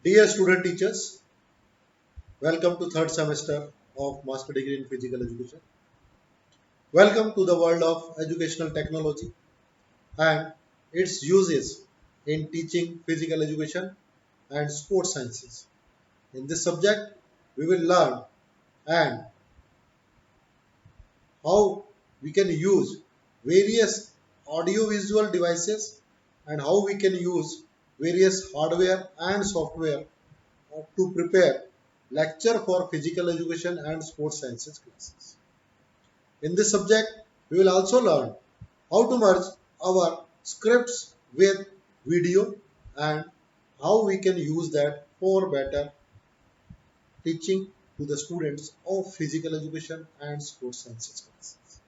Dear student teachers, welcome to third semester of Master Degree in Physical Education. Welcome to the world of educational technology and its uses in teaching physical education and sports sciences. In this subject, we will learn and how we can use various audio-visual devices and how we can use various hardware and software to prepare lecture for physical education and sports sciences classes. In this subject, we will also learn how to merge our scripts with video and how we can use that for better teaching to the students of physical education and sports sciences classes.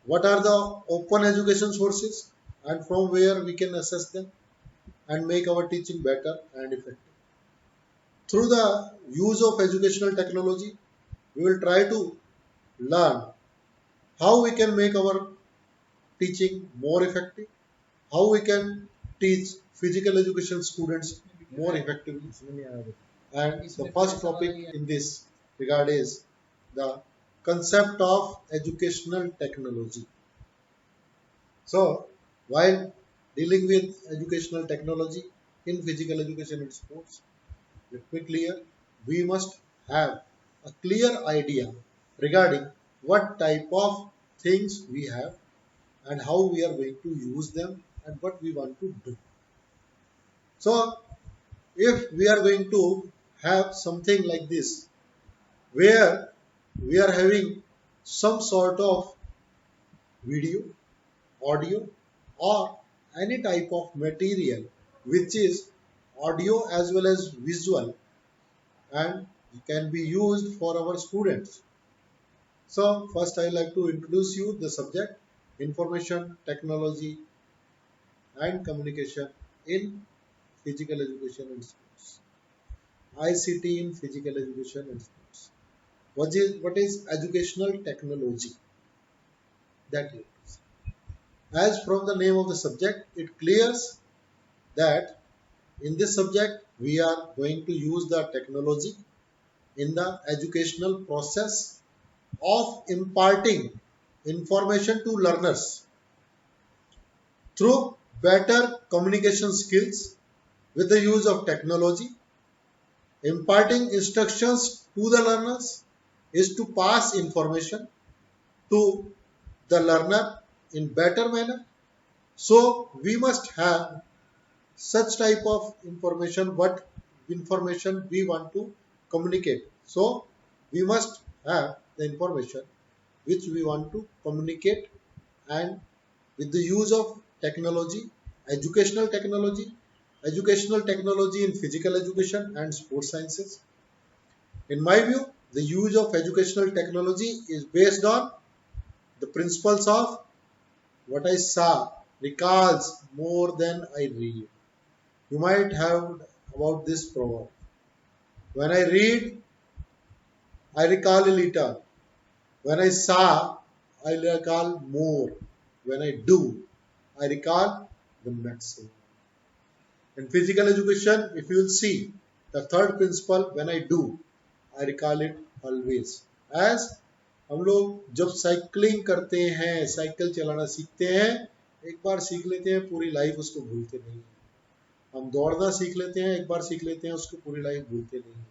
What are the open education sources and from where we can assess them and make our teaching better and effective. Through the use of educational technology, we will try to learn how we can make our teaching more effective, how we can teach physical education students more effectively. And the first topic in this regard is the concept of educational technology. So, while dealing with educational technology in physical education and sports, let me clear, we must have a clear idea regarding what type of things we have and how we are going to use them and what we want to do. So, if we are going to have something like this, where we are having some sort of video, audio, or any type of material which is audio as well as visual and can be used for our students. So, first I like to introduce you the subject information technology and communication in physical education and sports. ICT in physical education and sports. What is educational technology? That is. As from the name of the subject, it clears that in this subject we are going to use the technology in the educational process of imparting information to learners through better communication skills with the use of technology. Imparting instructions to the learners is to pass information to the learner in better manner. So we must have such type of information, what information we want to communicate. So we must have the information which we want to communicate and with the use of technology, educational technology in physical education and sports sciences. In my view, the use of educational technology is based on the principles of what I saw recalls more than I read. You might have about this proverb. When I read, I recall a little. When I saw, I recall more. When I do, I recall the maximum. In physical education, if you will see the third principle, when I do, I recall it always. As हम लोग जब cycling करते हैं, cycle चलाना सीखते हैं, एक बार सीख लेते हैं पूरी लाइफ उसको भूलते नहीं हैं। हम दौड़ना सीख लेते हैं, एक बार सीख लेते हैं उसको पूरी लाइफ भूलते नहीं हैं।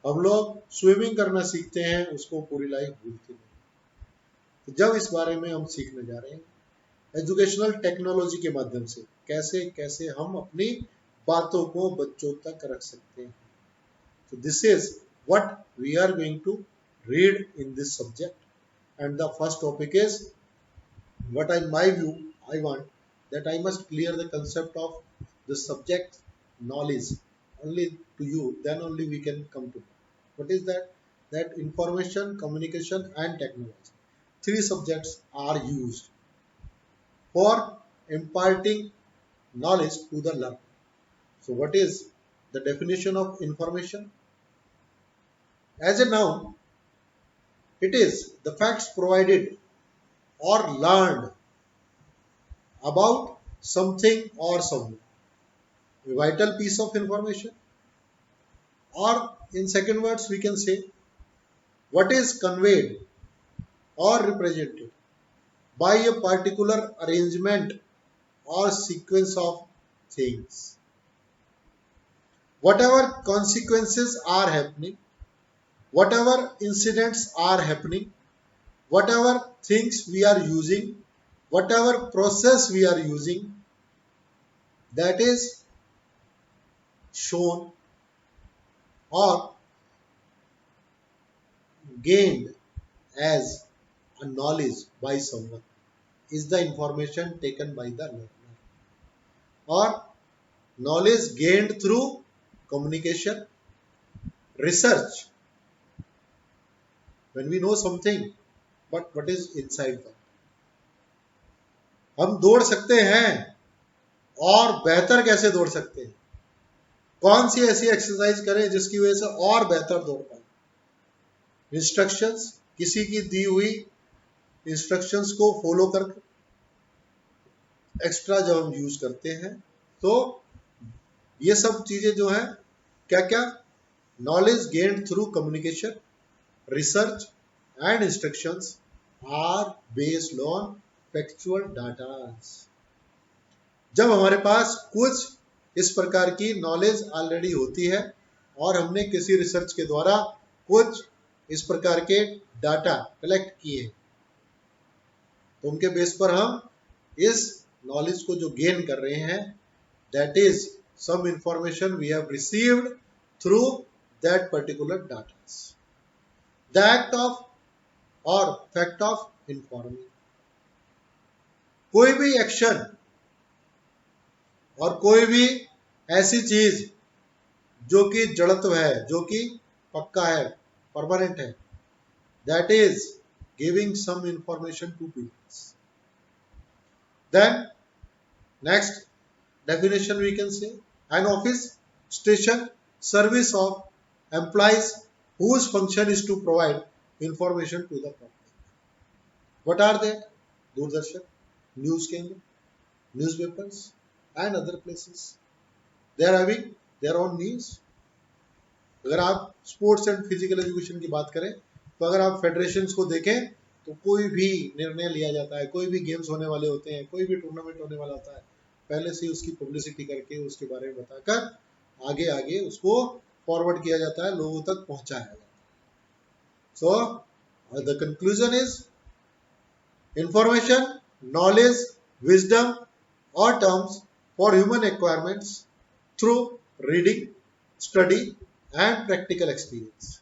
हम लोग स्विमिंग करना सीखते हैं, उसको पूरी लाइफ भूलते नहीं। तो जब इस बारे में हम सीखने जा रहे हैं एजुकेशनल टेक्नोलॉजी के माध्यम से कैसे कैसे हम अपनी बातों को बच्चों तक रख सकते हैं। So this is what we are going to read in this subject, and the first topic is what in my view I want that I must clear the concept of the subject knowledge only to you, then only we can come to know. What is that? That information, communication and technology. Three subjects are used for imparting knowledge to the learner. So what is the definition of information? As a noun, it is the facts provided or learned about something or someone. A vital piece of information or in second words we can say what is conveyed or represented by a particular arrangement or sequence of things. Whatever consequences are happening, whatever incidents are happening, whatever things we are using, whatever process we are using, that is shown or gained as a knowledge by someone is the information taken by the learner, or knowledge gained through communication, research. When we know something, but what is inside that? हम दौड़ सकते हैं और बेहतर कैसे दौड़ सकते हैं? कौन सी ऐसी एक्सरसाइज करें जिसकी वजह से और बेहतर दौड़ पाए? इंस्ट्रक्शंस, किसी की दी हुई इंस्ट्रक्शंस को फॉलो करके एक्स्ट्रा जब हम यूज करते हैं, तो ये सब चीजें जो है क्या क्या, knowledge gained through communication, research and instructions are based on factual data. जब हमारे पास कुछ इस प्रकार की नॉलेज ऑलरेडी होती है और हमने किसी रिसर्च के द्वारा कुछ इस प्रकार के डाटा कलेक्ट किए, तो उनके बेस पर हम इस नॉलेज को जो गेन कर रहे हैं, that is some information we have received through that particular data. The act of और फैक्ट ऑफ इंफॉर्मिंग, कोई भी एक्शन और कोई भी ऐसी चीज जो कि जड़त्व है, जो कि पक्का है, परमानेंट है, that is giving some information to peoples. Then next definition we can say, an office, station, service of employees whose function is to provide information to the public. What are they? Doordarshan, news channel, newspapers and other places. They are having their own news. अगर आप sports and physical education की बात करें, तो अगर आप federations को देखें तो कोई भी निर्णय लिया जाता है, कोई भी गेम्स होने वाले होते हैं, कोई भी टूर्नामेंट होने वाला होता है, पहले से उसकी पब्लिसिटी करके उसके बारे में बताकर आगे आगे उसको फॉरवर्ड किया जाता है, लोगों तक पहुंचाया जाता है। So the conclusion is information, knowledge, wisdom और terms for human requirements through reading, study and practical experience.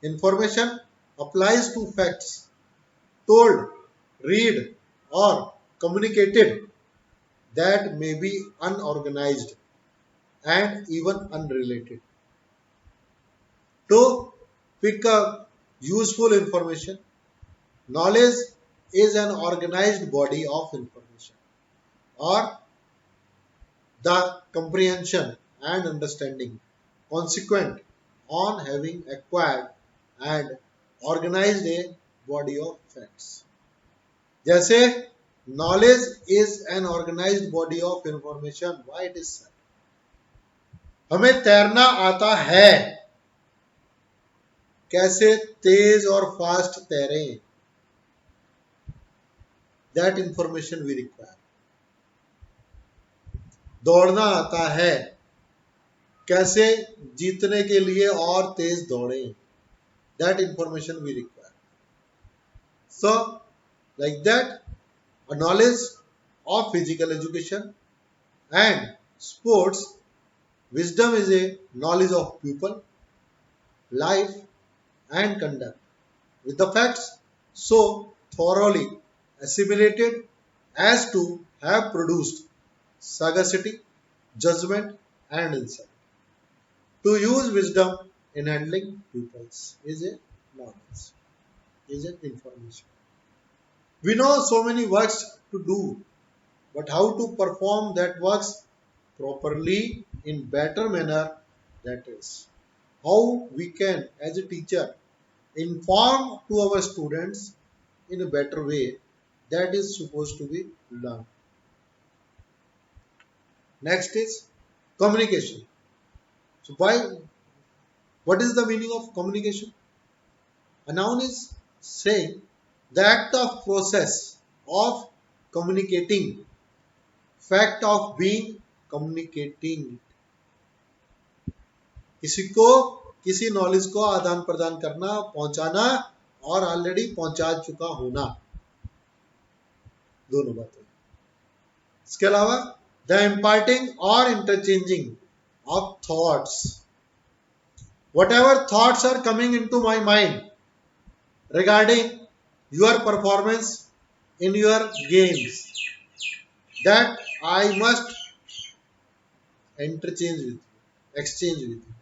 Information applies to facts told, read or communicated that may be unorganized and even unrelated. To pick up useful information, knowledge is an organized body of information or the comprehension and understanding consequent on having acquired and organized a body of facts. जैसे knowledge is an organized body of information. Why it is said? हमें तैरना आता है, कैसे तेज और fast तैरें, that information we require. दौड़ना आता है, कैसे जीतने के लिए और तेज दौड़ें, that information we require. So like that, a knowledge of physical education and sports, wisdom is a knowledge of people, life and conduct with the facts so thoroughly assimilated as to have produced sagacity, judgment and insight. To use wisdom in handling pupils is a knowledge, is an information. We know so many works to do, but how to perform that works properly in better manner, that is how we can as a teacher inform to our students in a better way, that is supposed to be learned. Next is communication. So by What is the meaning of communication? A noun is saying the act of process of communicating, fact of being communicating. किसी को किसी knowledge को आदान प्रदान करना, पहुंचाना और already पहुंचा चुका होना, दोनों बातें. इसके अलावा द इम्पार्टिंग और interchanging of thoughts. Whatever thoughts are coming into my mind regarding your performance in your games, that I must interchange with you, exchange with you.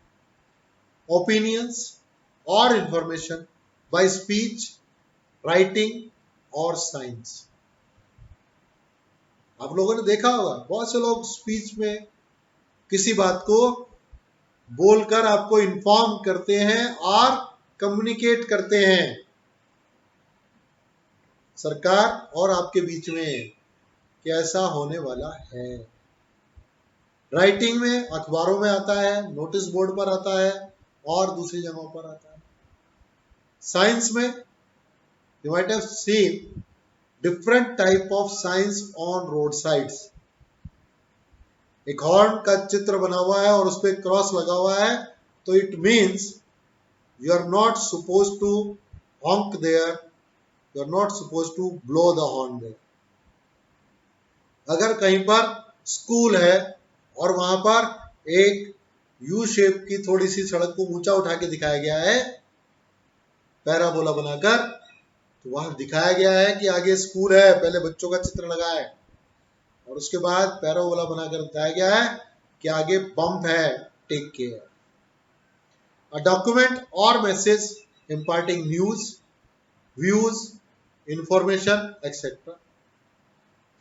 Opinions or information by speech, writing or signs. आप लोगों ने देखा होगा बहुत से लोग speech में किसी बात को बोलकर आपको इन्फॉर्म करते हैं और कम्युनिकेट करते हैं सरकार और आपके बीच में कि ऐसा होने वाला है. राइटिंग में अखबारों में आता है, नोटिस बोर्ड पर आता है और दूसरी जगहों पर आता है. साइंस में you might have seen different type of science on road sides. एक हॉर्न का चित्र बना हुआ है और उस पर क्रॉस लगा हुआ है, तो it means you are not supposed to honk there, you are not supposed to blow the horn there. अगर कहीं पर स्कूल है और वहां पर एक यू शेप की थोड़ी सी सड़क को ऊंचा उठा के दिखाया गया है पैराबोला बनाकर, तो वहां दिखाया गया है कि आगे स्कूल है, पहले बच्चों का चित्र लगा है और उसके बाद पैराबोला बनाकर बताया गया है कि आगे बम्प है, टेक केयर. अ डॉक्यूमेंट और message imparting news, views, information etcetera.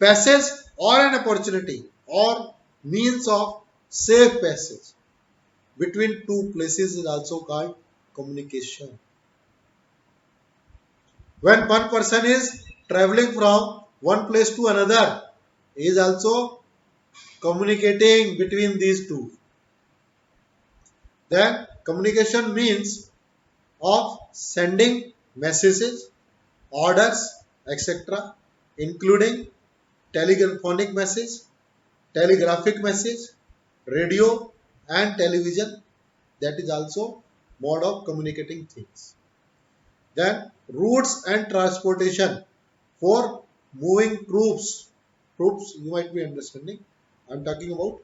Passage और एन अपॉर्चुनिटी और means of safe passage between two places is also called communication. When one person is traveling from one place to another, he is also communicating between these two. Then communication means of sending messages, orders, etc., including telephonic message, telegraphic message, radio and television. That is also mode of communicating things. Then routes and transportation for moving troops you might be understanding, I am talking about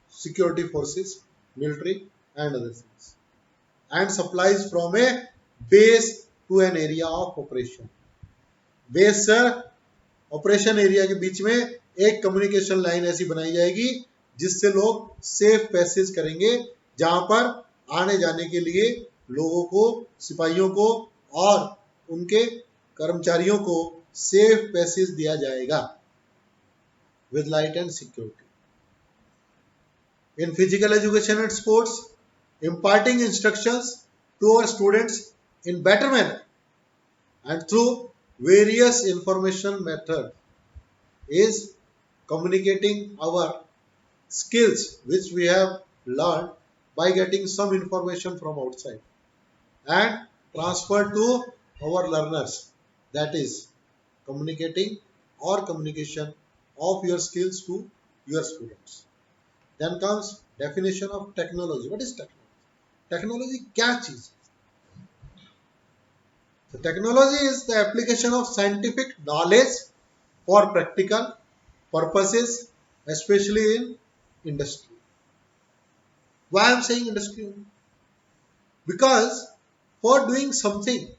security forces, military and other things, and supplies from a base to an area of operation. Base से operation area के बीच में एक communication line ऐसी बनाई जाएगी जिससे लोग safe passage करेंगे, जहां पर आने जाने के लिए लोगों को, सिपाहियों को और उनके कर्मचारियों को सेफ पैसेज दिया जाएगा with light and security. In physical education and sports, imparting instructions to our students in better manner and through various information method is communicating our skills which we have learned by getting some information from outside and transfer to our learners. That is communicating or communication of your skills to your students. Then comes definition of technology. What is technology? Technology क्या चीज है? So technology is the application of scientific knowledge for practical purposes, especially in industry. Why I am saying industry? Because for doing something,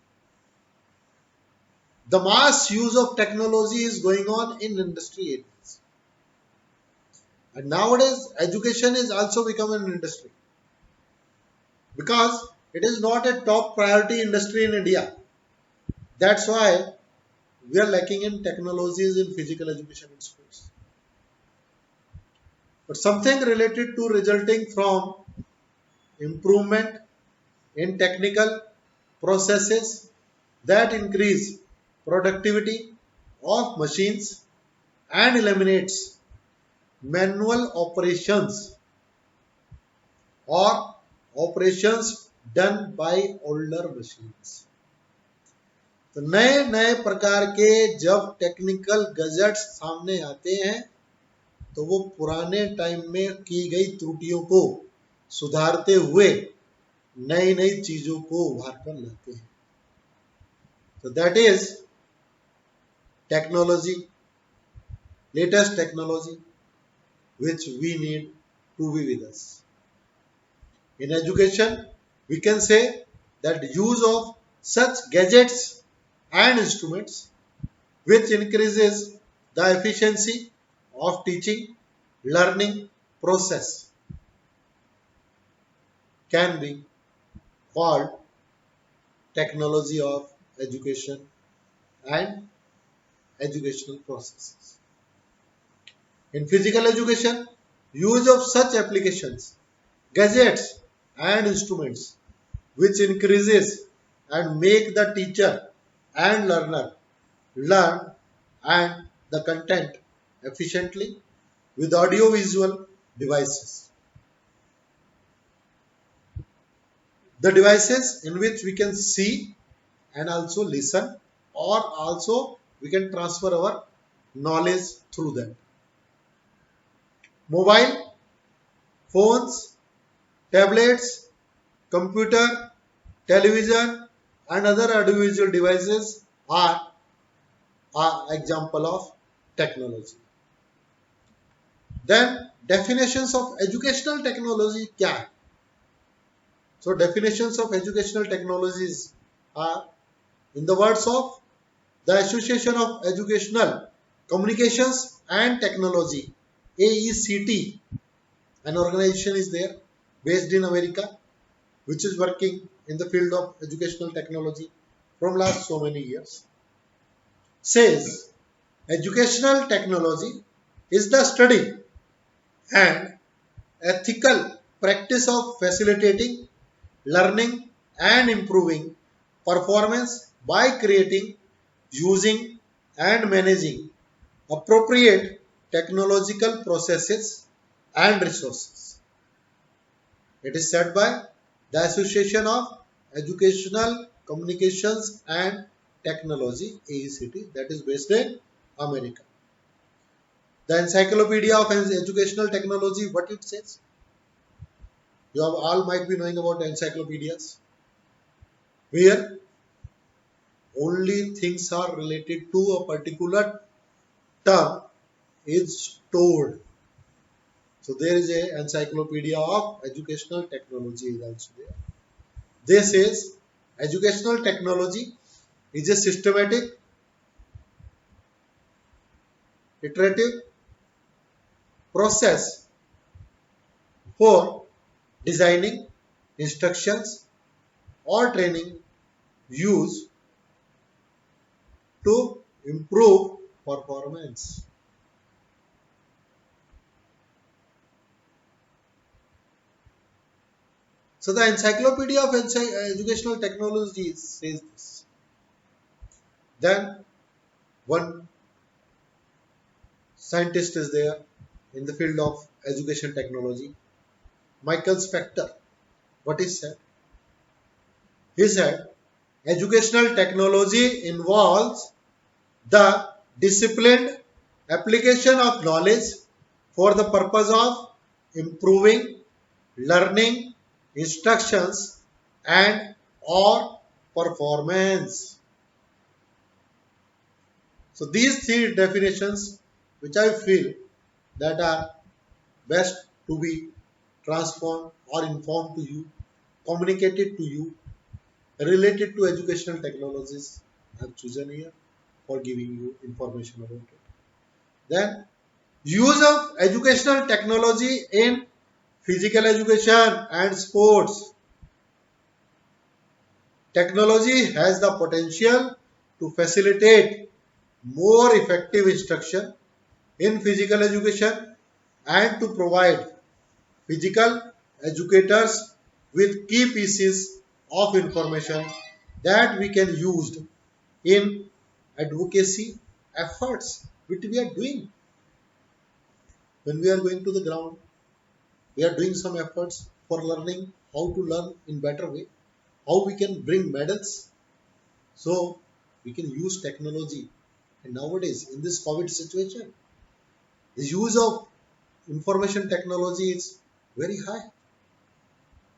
the mass use of technology is going on in industry areas. And nowadays, education is also become an industry. Because it is not a top priority industry in India. That's why we are lacking in technologies in physical education in schools. But something related to resulting from improvement in technical processes that increase productivity of machines and eliminates manual operations or operations done by older machines. तो नए नए प्रकार के जब technical gadgets सामने आते हैं तो वो पुराने टाइम में की गई त्रुटियों को सुधारते हुए नई नई चीजों को उभार कर लाते हैं. तो that is technology, latest technology which we need to be with us. In education, we can say that use of such gadgets and instruments which increases the efficiency of teaching learning process can be called technology of education and educational processes. In physical education, use of such applications, gadgets and instruments which increases and make the teacher and learner learn and the content efficiently with audio visual devices. The devices in which we can see and also listen, or also we can transfer our knowledge through them. Mobile phones, tablets, computer, television and other audiovisual devices are example of technology. Then definitions of educational technology क्या है? So definitions of educational technologies are, in the words of the Association of Educational Communications and Technology, AECT, an organization is there based in America which is working in the field of educational technology from last so many years, says educational technology is the study and ethical practice of facilitating learning and improving performance by creating, using and managing appropriate technological processes and resources. It is said by the Association of Educational Communications and Technology, AECT, that is based in America. The Encyclopedia of Educational Technology, what it says? You all might be knowing about encyclopedias, where only things are related to a particular term is told. So there is a Encyclopedia of Educational Technology is also there. This is educational technology is a systematic, iterative process for designing instructions or training used to improve performance. So the Encyclopedia of Educational Technology says this. Then one scientist is there in the field of education technology, Michael Spector. What he said? He said, educational technology involves the disciplined application of knowledge for the purpose of improving learning, instructions and or performance. So these three definitions which I feel that are best to be transformed or informed to you, communicated to you, related to educational technologies I have chosen here for giving you information about it. Then use of educational technology in physical education and sports. Technology has the potential to facilitate more effective instruction in physical education and to provide physical educators with key pieces of information that we can use in advocacy efforts which we are doing. When we are going to the ground, we are doing some efforts for learning how to learn in better way. how we can bring medals. So we can use technology. And nowadays, in this COVID situation, the use of information technology is very high.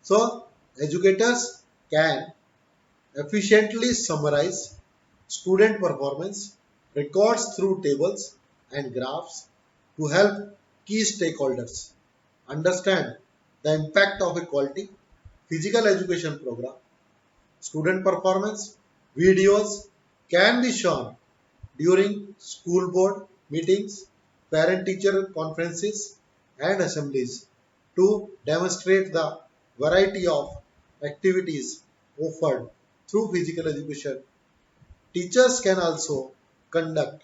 So educators can efficiently summarize student performance records through tables and graphs to help key stakeholders understand the impact of a quality physical education program. Student performance videos can be shown during school board meetings, parent-teacher conferences, and assemblies to demonstrate the variety of activities offered through physical education. Teachers can also conduct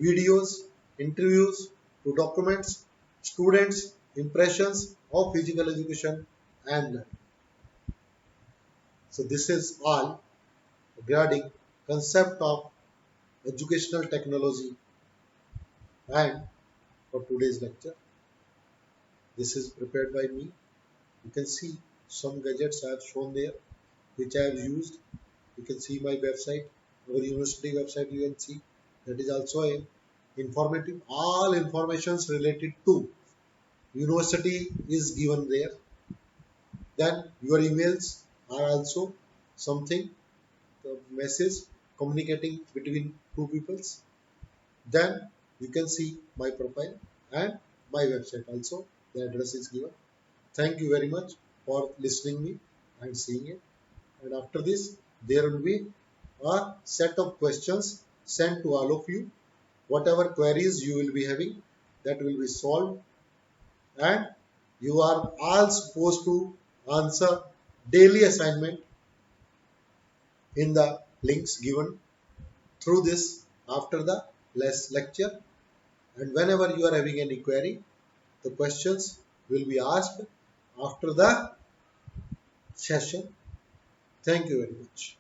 videos, interviews to document students' impressions of physical education and learning. So this is all regarding concept of educational technology and for today's lecture. This is prepared by me. You can see some gadgets I have shown there which I have used. You can see my website, our university website you can see. That is also a informative. All informations related to university is given there. Then your emails are also something, the message communicating between two peoples. Then you can see my profile and my website also. The address is given. Thank you very much for listening me and seeing it. And after this, there will be a set of questions sent to all of you. Whatever queries you will be having, that will be solved, and you are all supposed to answer daily assignment in the links given through this after the lecture. And whenever you are having any query, the questions will be asked after the session. Thank you very much.